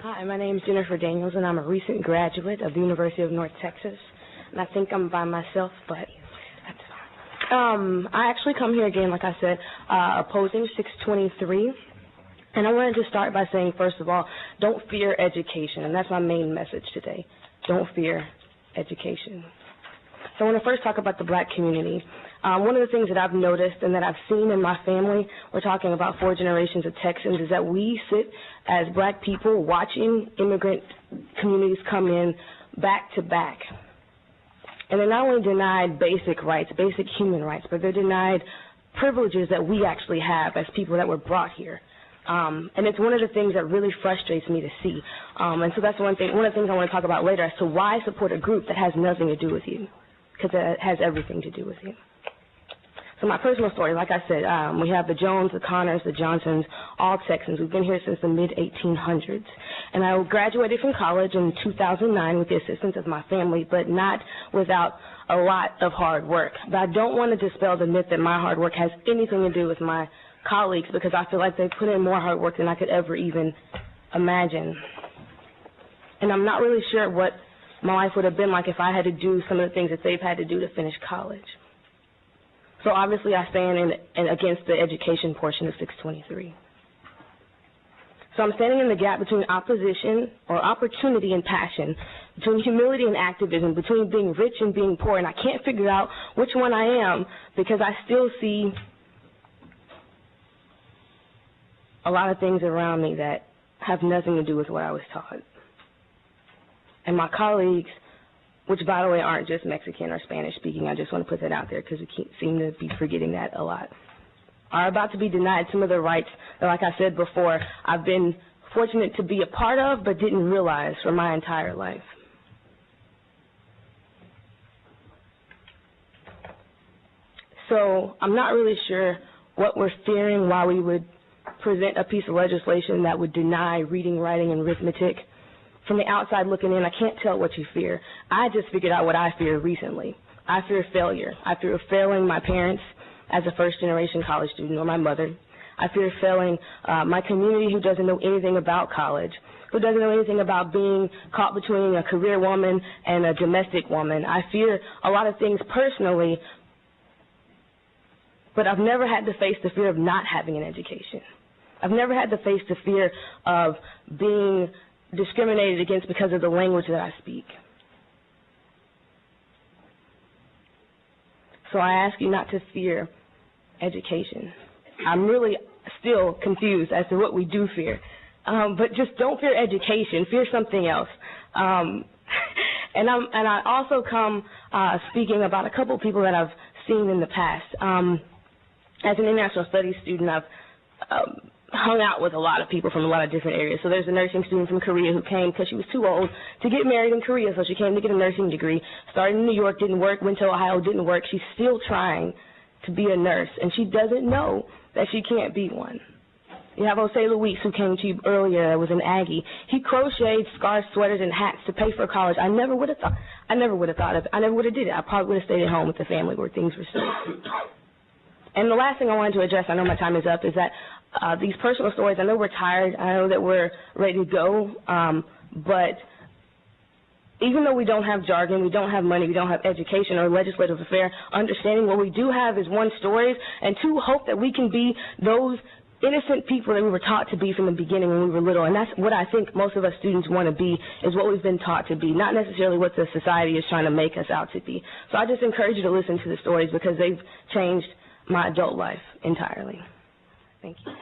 Hi, my name is Jennifer Daniels, and I'm a recent graduate of the University of North Texas. And I think I'm by myself, but that's fine. I actually come here again, like I said, opposing 623. And I wanted to start by saying, first of all, don't fear education. And that's my main message today. Don't fear education. So I want to first talk about the black community. One of the things that I've noticed and that I've seen in my family, we're talking about 4 generations of Texans, is that we sit as black people watching immigrant communities come in back to back. And they're not only denied basic rights, basic human rights, but they're denied privileges that we actually have as people that were brought here. And it's one of the things that really frustrates me to see. And so that's one of the things I want to talk about later as to why support a group that has nothing to do with you, because it has everything to do with you. So my personal story, like I said, we have the Jones, the Connors, the Johnsons, all Texans. We've been here since the mid-1800s. And I graduated from college in 2009 with the assistance of my family, but not without a lot of hard work. But I don't want to dispel the myth that my hard work has anything to do with my colleagues, because I feel like they put in more hard work than I could ever even imagine. And I'm not really sure what my life would have been like if I had to do some of the things that they've had to do to finish college. So obviously I stand against the education portion of 623. So I'm standing in the gap between opposition or opportunity and passion, between humility and activism, between being rich and being poor, and I can't figure out which one I am because I still see a lot of things around me that have nothing to do with what I was taught. And my colleagues, which, by the way, aren't just Mexican or Spanish speaking, I just want to put that out there because we seem to be forgetting that a lot, are about to be denied some of the rights that, like I said before, I've been fortunate to be a part of but didn't realize for my entire life. So I'm not really sure what we're fearing, why we would present a piece of legislation that would deny reading, writing, and arithmetic. From the outside looking in, I can't tell what you fear. I just figured out what I fear recently. I fear failure. I fear failing my parents as a first-generation college student, or my mother. I fear failing my community who doesn't know anything about college, who doesn't know anything about being caught between a career woman and a domestic woman. I fear a lot of things personally, but I've never had to face the fear of not having an education. I've never had to face the fear of being discriminated against because of the language that I speak. So I ask you not to fear education. I'm really still confused as to what we do fear. But just don't fear education. Fear something else. And I also come speaking about a couple people that I've seen in the past. As an international studies student, I've hung out with a lot of people from a lot of different areas. So there's a nursing student from Korea who came because she was too old to get married in Korea, so she came to get a nursing degree. Started in New York, didn't work, went to Ohio, didn't work. She's still trying to be a nurse, and she doesn't know that she can't be one. You have Jose Luis, who came to you earlier, that was an Aggie. He crocheted scarves, sweaters, and hats to pay for college. I never would have thought of it. I never would have did it. I probably would have stayed at home with the family where things were safe. And the last thing I wanted to address, I know my time is up, is that these personal stories, I know we're tired, I know that we're ready to go, but even though we don't have jargon, we don't have money, we don't have education or legislative affair, understanding what we do have is 1, stories, and 2, hope that we can be those innocent people that we were taught to be from the beginning when we were little. And that's what I think most of us students want to be, is what we've been taught to be, not necessarily what the society is trying to make us out to be. So I just encourage you to listen to the stories because they've changed my adult life entirely. Thank you.